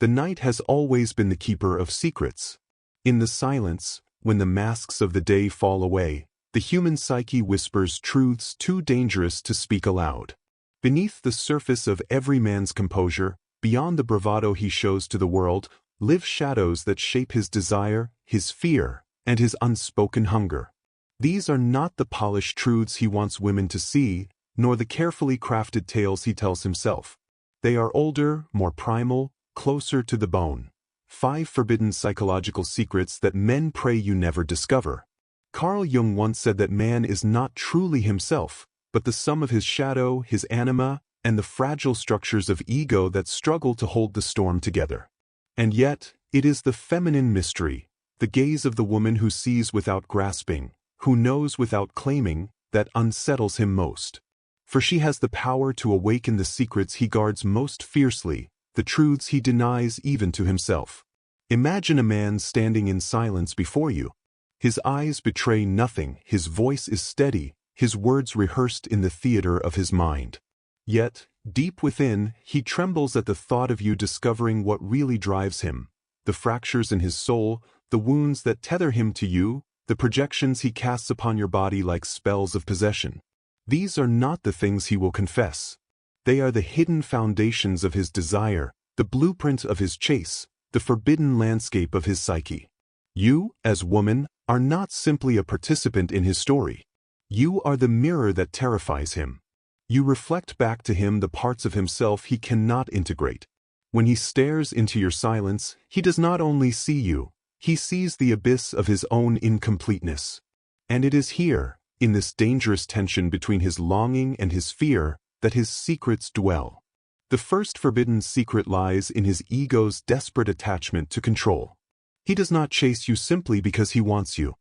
The night has always been the keeper of secrets. In the silence, when the masks of the day fall away, the human psyche whispers truths too dangerous to speak aloud. Beneath the surface of every man's composure, beyond the bravado he shows to the world, live shadows that shape his desire, his fear, and his unspoken hunger. These are not the polished truths he wants women to see, nor the carefully crafted tales he tells himself. They are older, more primal, closer to the bone. 5 forbidden psychological secrets that men pray you never discover. Carl Jung once said that man is not truly himself, but the sum of his shadow, his anima, and the fragile structures of ego that struggle to hold the storm together. And yet, it is the feminine mystery, the gaze of the woman who sees without grasping, who knows without claiming, that unsettles him most. For she has the power to awaken the secrets he guards most fiercely, the truths he denies even to himself. Imagine a man standing in silence before you. His eyes betray nothing, his voice is steady, his words rehearsed in the theater of his mind. Yet, deep within, he trembles at the thought of you discovering what really drives him, the fractures in his soul, the wounds that tether him to you, the projections he casts upon your body like spells of possession. These are not the things he will confess. They are the hidden foundations of his desire, the blueprint of his chase, the forbidden landscape of his psyche. You, as woman, are not simply a participant in his story. You are the mirror that terrifies him. You reflect back to him the parts of himself he cannot integrate. When he stares into your silence, he does not only see you, he sees the abyss of his own incompleteness. And it is here, in this dangerous tension between his longing and his fear, that his secrets dwell. The first forbidden secret lies in his ego's desperate attachment to control. He does not chase you simply because he wants you.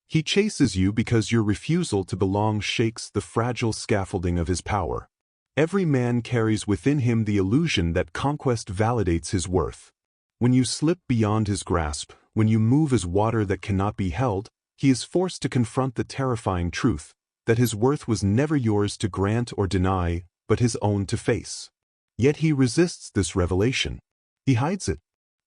He chases you because your refusal to belong shakes the fragile scaffolding of his power. Every man carries within him the illusion that conquest validates his worth. When you slip beyond his grasp, when you move as water that cannot be held, he is forced to confront the terrifying truth that his worth was never yours to grant or deny, but his own to face. Yet he resists this revelation. He hides it.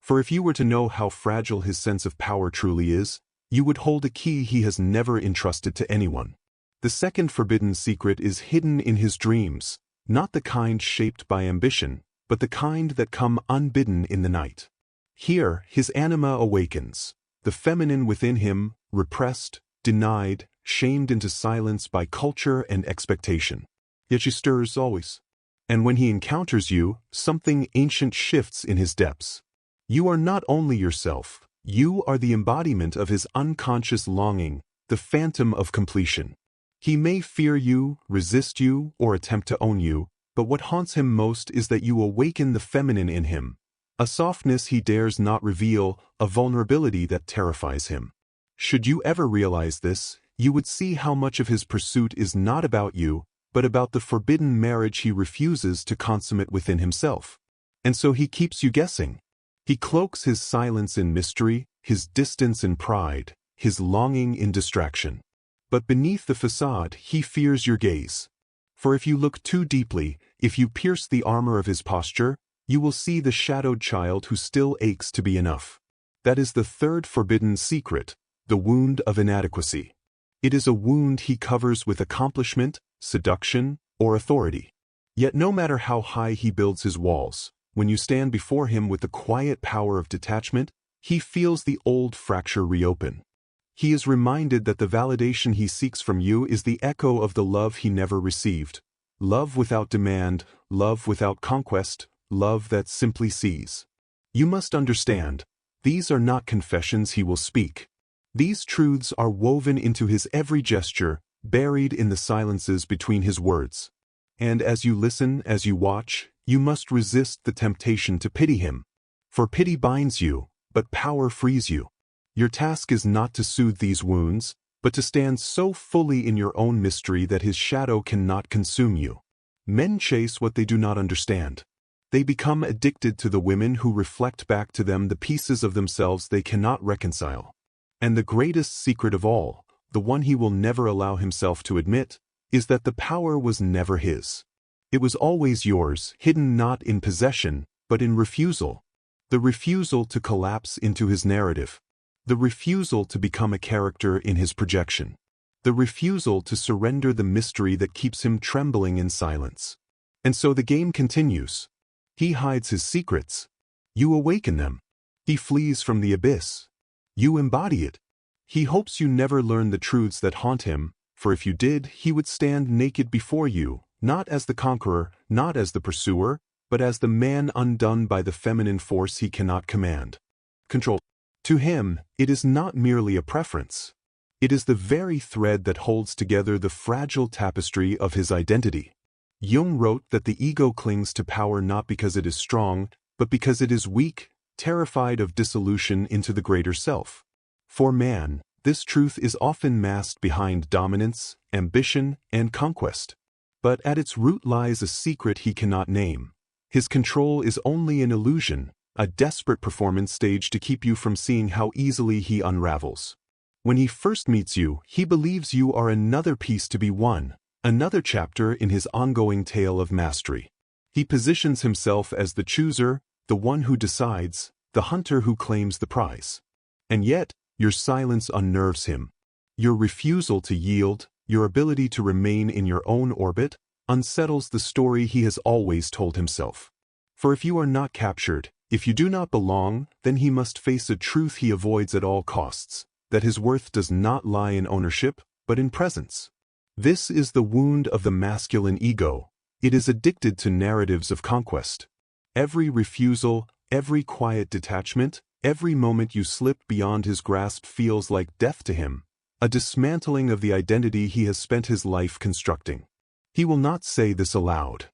For if you were to know how fragile his sense of power truly is, you would hold a key he has never entrusted to anyone. The second forbidden secret is hidden in his dreams, not the kind shaped by ambition, but the kind that come unbidden in the night. Here, his anima awakens, the feminine within him, repressed, denied, shamed into silence by culture and expectation. Yet she stirs always. And when he encounters you, something ancient shifts in his depths. You are not only yourself, you are the embodiment of his unconscious longing, the phantom of completion. He may fear you, resist you, or attempt to own you, but what haunts him most is that you awaken the feminine in him, a softness he dares not reveal, a vulnerability that terrifies him. Should you ever realize this, you would see how much of his pursuit is not about you, but about the forbidden marriage he refuses to consummate within himself. And so he keeps you guessing. He cloaks his silence in mystery, his distance in pride, his longing in distraction. But beneath the facade, he fears your gaze. For if you look too deeply, if you pierce the armor of his posture, you will see the shadowed child who still aches to be enough. That is the third forbidden secret, the wound of inadequacy. It is a wound he covers with accomplishment, seduction, or authority. Yet no matter how high he builds his walls, when you stand before him with the quiet power of detachment, he feels the old fracture reopen. He is reminded that the validation he seeks from you is the echo of the love he never received. Love without demand, love without conquest, love that simply sees. You must understand, these are not confessions he will speak. These truths are woven into his every gesture, buried in the silences between his words. And as you listen, as you watch, you must resist the temptation to pity him. For pity binds you, but power frees you. Your task is not to soothe these wounds, but to stand so fully in your own mystery that his shadow cannot consume you. Men chase what they do not understand. They become addicted to the women who reflect back to them the pieces of themselves they cannot reconcile. And the greatest secret of all, the one he will never allow himself to admit, is that the power was never his. It was always yours, hidden not in possession, but in refusal. the refusal to collapse into his narrative, the refusal to become a character in his projection, the refusal to surrender the mystery that keeps him trembling in silence. And so the game continues. He hides his secrets. You awaken them. He flees from the abyss. You embody it. He hopes you never learn the truths that haunt him, for if you did, he would stand naked before you, not as the conqueror, not as the pursuer, but as the man undone by the feminine force he cannot command. Control. To him, it is not merely a preference. It is the very thread that holds together the fragile tapestry of his identity. Jung wrote that the ego clings to power not because it is strong, but because it is weak, terrified of dissolution into the greater self. For man, this truth is often masked behind dominance, ambition, and conquest. But at its root lies a secret he cannot name. His control is only an illusion, a desperate performance stage to keep you from seeing how easily he unravels. When he first meets you, he believes you are another piece to be won, another chapter in his ongoing tale of mastery. He positions himself as the chooser, the one who decides, the hunter who claims the prize. And yet, your silence unnerves him. Your refusal to yield, your ability to remain in your own orbit, unsettles the story he has always told himself. For if you are not captured, if you do not belong, then he must face a truth he avoids at all costs, that his worth does not lie in ownership, but in presence. This is the wound of the masculine ego. It is addicted to narratives of conquest. Every refusal, every quiet detachment, every moment you slip beyond his grasp feels like death to him, a dismantling of the identity he has spent his life constructing. He will not say this aloud.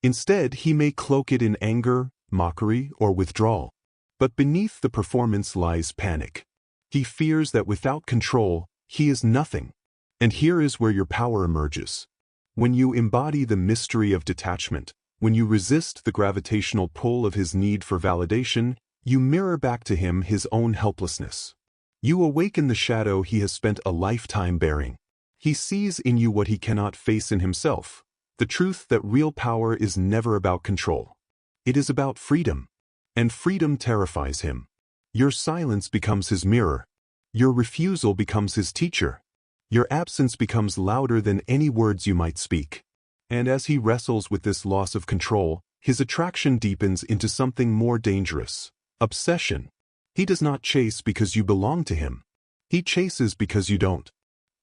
Instead, he may cloak it in anger, mockery, or withdrawal. But beneath the performance lies panic. He fears that without control, he is nothing. And here is where your power emerges. When you embody the mystery of detachment, when you resist the gravitational pull of his need for validation, you mirror back to him his own helplessness. You awaken the shadow he has spent a lifetime bearing. He sees in you what he cannot face in himself, the truth that real power is never about control. It is about freedom. And freedom terrifies him. Your silence becomes his mirror. Your refusal becomes his teacher. Your absence becomes louder than any words you might speak. And as he wrestles with this loss of control, his attraction deepens into something more dangerous. Obsession. He does not chase because you belong to him. He chases because you don't.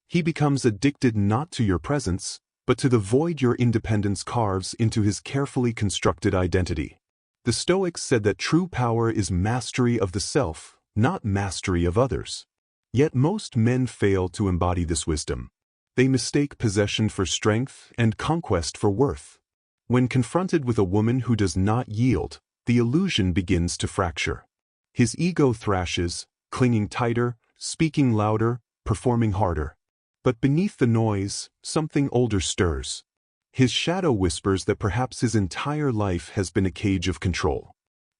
He becomes addicted not to your presence, but to the void your independence carves into his carefully constructed identity. The Stoics said that true power is mastery of the self, not mastery of others. Yet most men fail to embody this wisdom. They mistake possession for strength and conquest for worth. When confronted with a woman who does not yield, the illusion begins to fracture. His ego thrashes, clinging tighter, speaking louder, performing harder. But beneath the noise, something older stirs. His shadow whispers that perhaps his entire life has been a cage of control.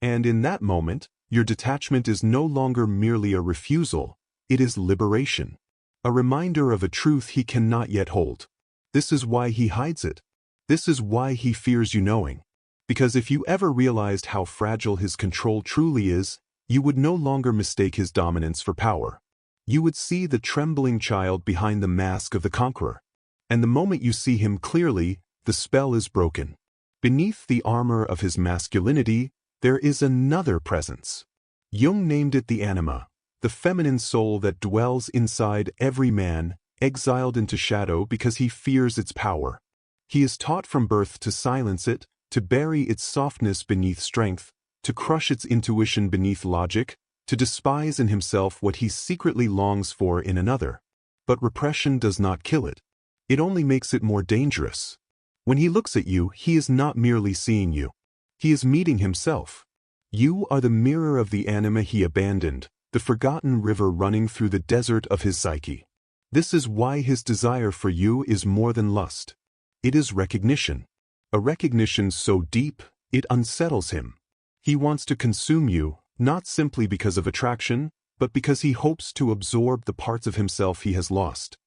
And in that moment, your detachment is no longer merely a refusal, it is liberation. A reminder of a truth he cannot yet hold. This is why he hides it. This is why he fears you knowing. Because if you ever realized how fragile his control truly is, you would no longer mistake his dominance for power. You would see the trembling child behind the mask of the conqueror. And the moment you see him clearly, the spell is broken. Beneath the armor of his masculinity, there is another presence. Jung named it the Anima, the feminine soul that dwells inside every man, exiled into shadow because he fears its power. He is taught from birth to silence it, to bury its softness beneath strength, to crush its intuition beneath logic, to despise in himself what he secretly longs for in another. But repression does not kill it. It only makes it more dangerous. When he looks at you, he is not merely seeing you. He is meeting himself. You are the mirror of the anima he abandoned, the forgotten river running through the desert of his psyche. This is why his desire for you is more than lust. It is recognition. A recognition so deep, it unsettles him. He wants to consume you, not simply because of attraction, but because he hopes to absorb the parts of himself he has lost.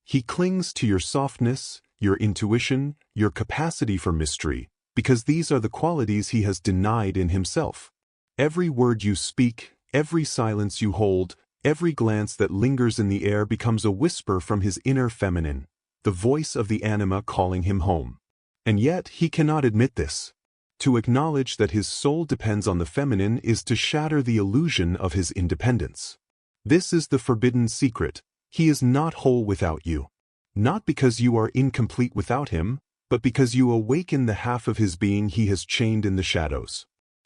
He clings to your softness, your intuition, your capacity for mystery, because these are the qualities he has denied in himself. Every word you speak, every silence you hold, every glance that lingers in the air becomes a whisper from his inner feminine, the voice of the anima calling him home. And yet he cannot admit this. To acknowledge that his soul depends on the feminine is to shatter the illusion of his independence. This is the forbidden secret. He is not whole without you. Not because you are incomplete without him, but because you awaken the half of his being he has chained in the shadows.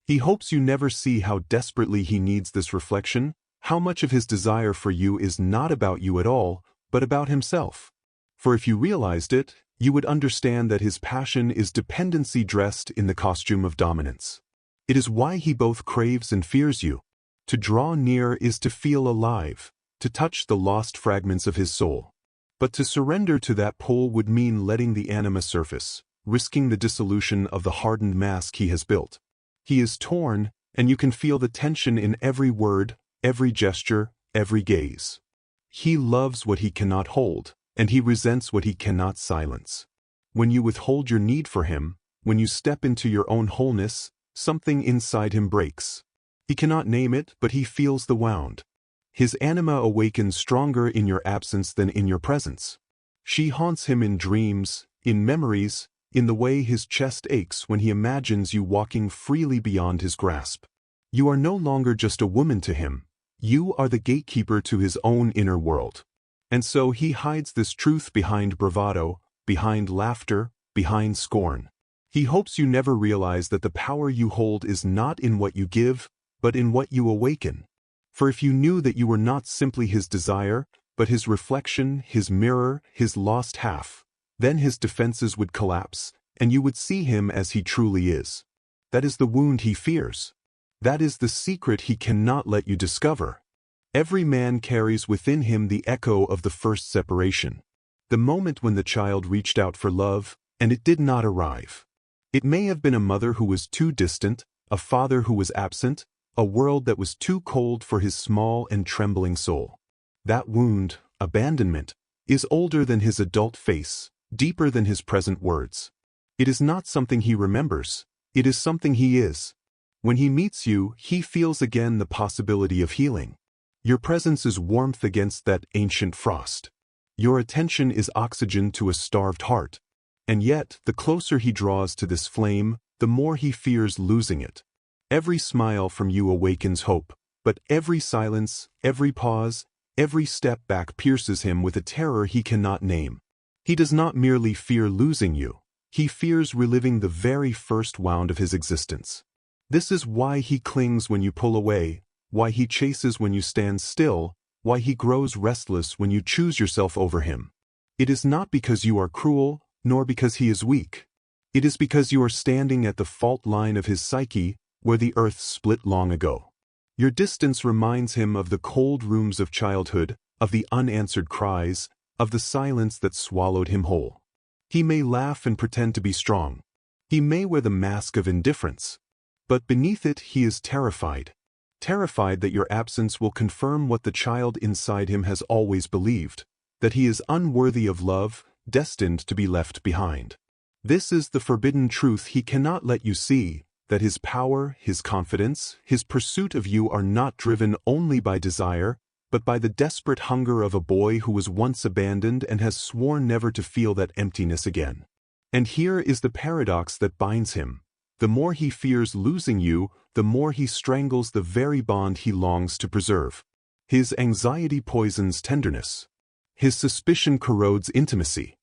He hopes you never see how desperately he needs this reflection, how much of his desire for you is not about you at all, but about himself. For if you realized it, you would understand that his passion is dependency dressed in the costume of dominance. It is why he both craves and fears you. To draw near is to feel alive, to touch the lost fragments of his soul. But to surrender to that pull would mean letting the anima surface, risking the dissolution of the hardened mask he has built. He is torn, and you can feel the tension in every word, every gesture, every gaze. He loves what he cannot hold, and he resents what he cannot silence. When you withhold your need for him, when you step into your own wholeness, something inside him breaks. He cannot name it, but he feels the wound. His anima awakens stronger in your absence than in your presence. She haunts him in dreams, in memories, in the way his chest aches when he imagines you walking freely beyond his grasp. You are no longer just a woman to him. You are the gatekeeper to his own inner world. And so he hides this truth behind bravado, behind laughter, behind scorn. He hopes you never realize that the power you hold is not in what you give, but in what you awaken. For if you knew that you were not simply his desire, but his reflection, his mirror, his lost half, then his defenses would collapse, and you would see him as he truly is. That is the wound he fears. That is the secret he cannot let you discover. Every man carries within him the echo of the first separation. The moment when the child reached out for love, and it did not arrive. It may have been a mother who was too distant, a father who was absent, a world that was too cold for his small and trembling soul. That wound, abandonment, is older than his adult face, deeper than his present words. It is not something he remembers, it is something he is. When he meets you, he feels again the possibility of healing. Your presence is warmth against that ancient frost. Your attention is oxygen to a starved heart. And yet, the closer he draws to this flame, the more he fears losing it. Every smile from you awakens hope, but every silence, every pause, every step back pierces him with a terror he cannot name. He does not merely fear losing you, he fears reliving the very first wound of his existence. This is why he clings when you pull away, why he chases when you stand still, why he grows restless when you choose yourself over him. It is not because you are cruel, nor because he is weak. It is because you are standing at the fault line of his psyche, where the earth split long ago. Your distance reminds him of the cold rooms of childhood, of the unanswered cries, of the silence that swallowed him whole. He may laugh and pretend to be strong. He may wear the mask of indifference. But beneath it he is terrified. Terrified that your absence will confirm what the child inside him has always believed, that he is unworthy of love, destined to be left behind. This is the forbidden truth he cannot let you see, that his power, his confidence, his pursuit of you are not driven only by desire, but by the desperate hunger of a boy who was once abandoned and has sworn never to feel that emptiness again. And here is the paradox that binds him. The more he fears losing you, the more he strangles the very bond he longs to preserve. His anxiety poisons tenderness. His suspicion corrodes intimacy.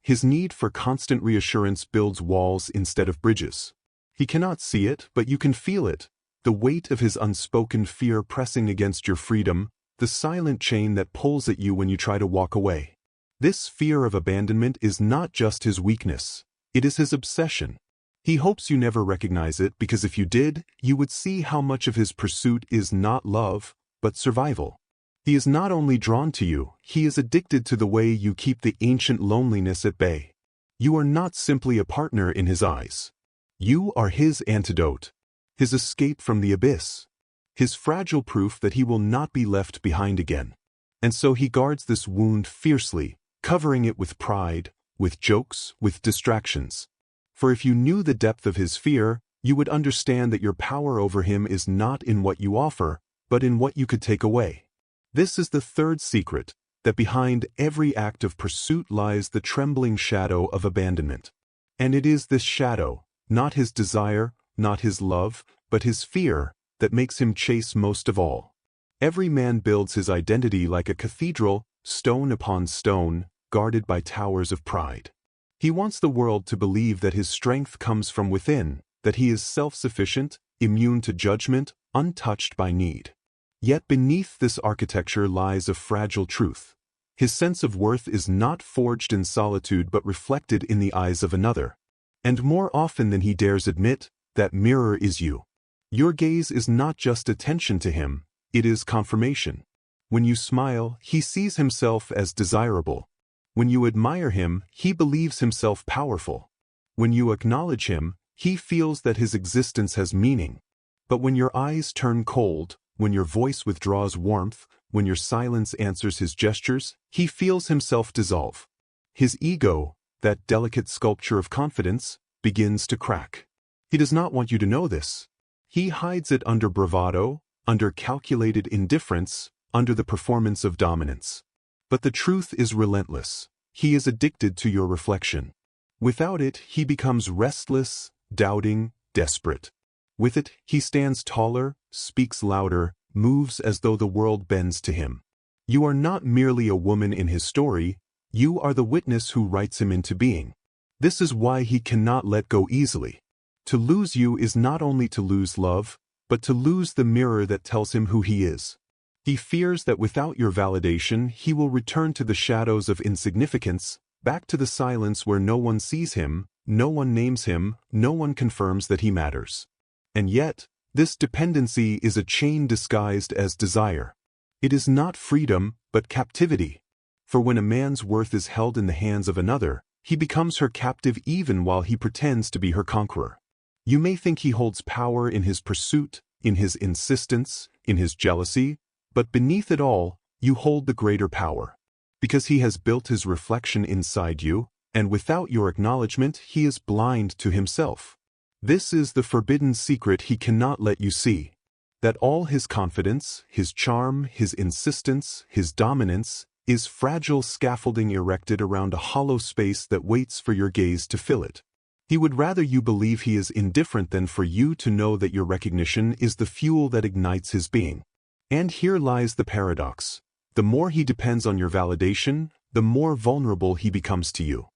His need for constant reassurance builds walls instead of bridges. He cannot see it, but you can feel it, the weight of his unspoken fear pressing against your freedom, the silent chain that pulls at you when you try to walk away. This fear of abandonment is not just his weakness, it is his obsession. He hopes you never recognize it because if you did, you would see how much of his pursuit is not love, but survival. He is not only drawn to you, he is addicted to the way you keep the ancient loneliness at bay. You are not simply a partner in his eyes. You are his antidote, his escape from the abyss, his fragile proof that he will not be left behind again. And so he guards this wound fiercely, covering it with pride, with jokes, with distractions. For if you knew the depth of his fear, You would understand that your power over him is not in what you offer, but in what you could take away. This is the third secret, that behind every act of pursuit lies the trembling shadow of abandonment. And it is this shadow, not his desire, not his love, but his fear, that makes him chase most of all. Every man builds his identity like a cathedral, stone upon stone, guarded by towers of pride. He wants the world to believe that his strength comes from within, that he is self-sufficient, immune to judgment, untouched by need. Yet beneath this architecture lies a fragile truth. His sense of worth is not forged in solitude but reflected in the eyes of another. And more often than he dares admit, that mirror is you. Your gaze is not just attention to him, it is confirmation. When you smile, he sees himself as desirable. When you admire him, he believes himself powerful. When you acknowledge him, he feels that his existence has meaning. But when your eyes turn cold, when your voice withdraws warmth, when your silence answers his gestures, he feels himself dissolve. His ego, that delicate sculpture of confidence, begins to crack. He does not want you to know this. He hides it under bravado, under calculated indifference, under the performance of dominance. But the truth is relentless. He is addicted to your reflection. Without it, he becomes restless, doubting, desperate. With it, he stands taller, speaks louder, moves as though the world bends to him. You are not merely a woman in his story, you are the witness who writes him into being. This is why he cannot let go easily. To lose you is not only to lose love, but to lose the mirror that tells him who he is. He fears that without your validation, he will return to the shadows of insignificance, back to the silence where no one sees him, no one names him, no one confirms that he matters. And yet, this dependency is a chain disguised as desire. It is not freedom, but captivity. For when a man's worth is held in the hands of another, he becomes her captive even while he pretends to be her conqueror. You may think he holds power in his pursuit, in his insistence, in his jealousy, but beneath it all, you hold the greater power. Because he has built his reflection inside you, and without your acknowledgement he is blind to himself. This is the forbidden secret he cannot let you see. That all his confidence, his charm, his insistence, his dominance, is fragile scaffolding erected around a hollow space that waits for your gaze to fill it. He would rather you believe he is indifferent than for you to know that your recognition is the fuel that ignites his being. And here lies the paradox. The more he depends on your validation, the more vulnerable he becomes to you.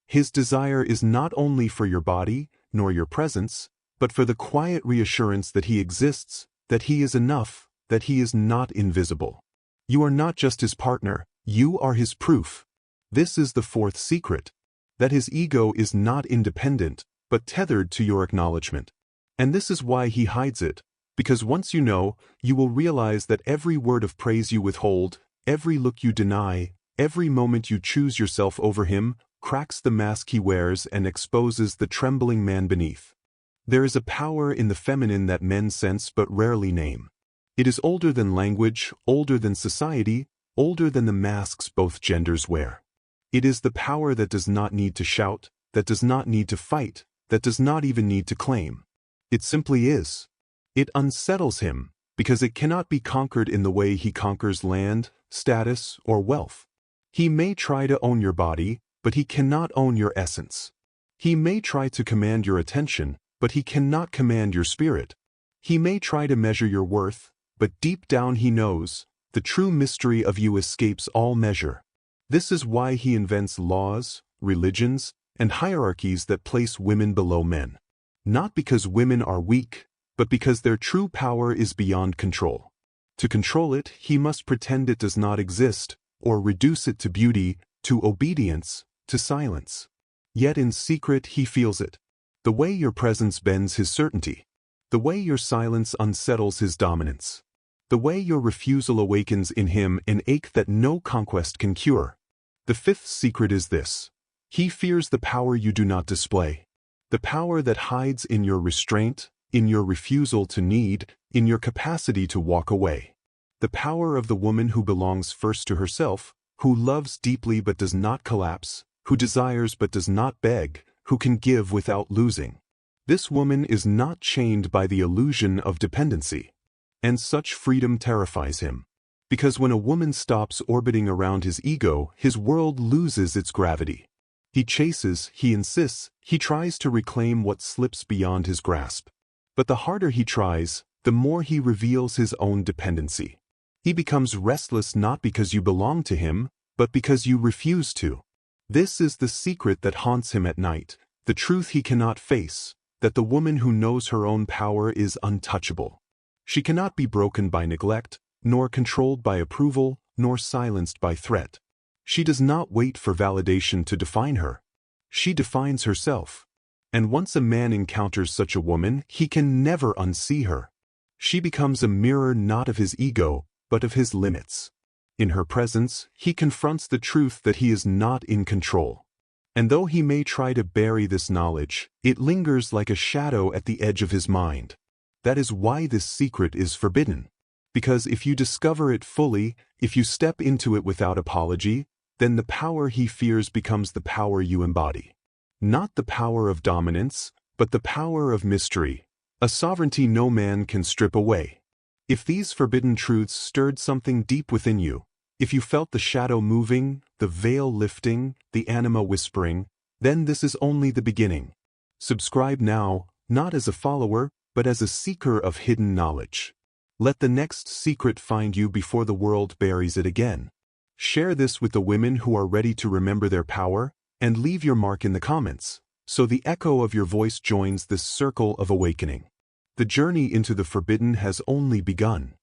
His desire is not only for your body, nor your presence, but for the quiet reassurance that he exists, that he is enough, that he is not invisible. You are not just his partner, you are his proof. This is the fourth secret, that his ego is not independent, but tethered to your acknowledgement. And this is why he hides it, because once you know, you will realize that every word of praise you withhold, every look you deny, every moment you choose yourself over him, cracks the mask he wears and exposes the trembling man beneath. There is a power in the feminine that men sense but rarely name. It is older than language, older than society, older than the masks both genders wear. It is the power that does not need to shout, that does not need to fight, that does not even need to claim. It simply is. It unsettles him, because it cannot be conquered in the way he conquers land, status, or wealth. He may try to own your body, but he cannot own your essence. He may try to command your attention, but he cannot command your spirit. He may try to measure your worth, but deep down he knows, the true mystery of you escapes all measure. This is why he invents laws, religions, and hierarchies that place women below men. Not because women are weak, but because their true power is beyond control. To control it, he must pretend it does not exist, or reduce it to beauty, to obedience, to silence. Yet in secret he feels it. The way your presence bends his certainty. The way your silence unsettles his dominance. The way your refusal awakens in him an ache that no conquest can cure. The fifth secret is this. He fears the power you do not display. The power that hides in your restraint, in your refusal to need, in your capacity to walk away. The power of the woman who belongs first to herself, who loves deeply but does not collapse, who desires but does not beg, who can give without losing. This woman is not chained by the illusion of dependency. And such freedom terrifies him. Because when a woman stops orbiting around his ego, his world loses its gravity. He chases, he insists, he tries to reclaim what slips beyond his grasp. But the harder he tries, the more he reveals his own dependency. He becomes restless not because you belong to him, but because you refuse to. This is the secret that haunts him at night, the truth he cannot face, that the woman who knows her own power is untouchable. She cannot be broken by neglect, nor controlled by approval, nor silenced by threat. She does not wait for validation to define her. She defines herself. And once a man encounters such a woman, he can never unsee her. She becomes a mirror not of his ego, but of his limits. In her presence, he confronts the truth that he is not in control. And though he may try to bury this knowledge, it lingers like a shadow at the edge of his mind. That is why this secret is forbidden. Because if you discover it fully, if you step into it without apology, then the power he fears becomes the power you embody. Not the power of dominance, but the power of mystery, a sovereignty no man can strip away. If these forbidden truths stirred something deep within you, if you felt the shadow moving, the veil lifting, the anima whispering, then this is only the beginning. Subscribe now, not as a follower, but as a seeker of hidden knowledge. Let the next secret find you before the world buries it again. Share this with the women who are ready to remember their power, and leave your mark in the comments, so the echo of your voice joins this circle of awakening. The journey into the forbidden has only begun.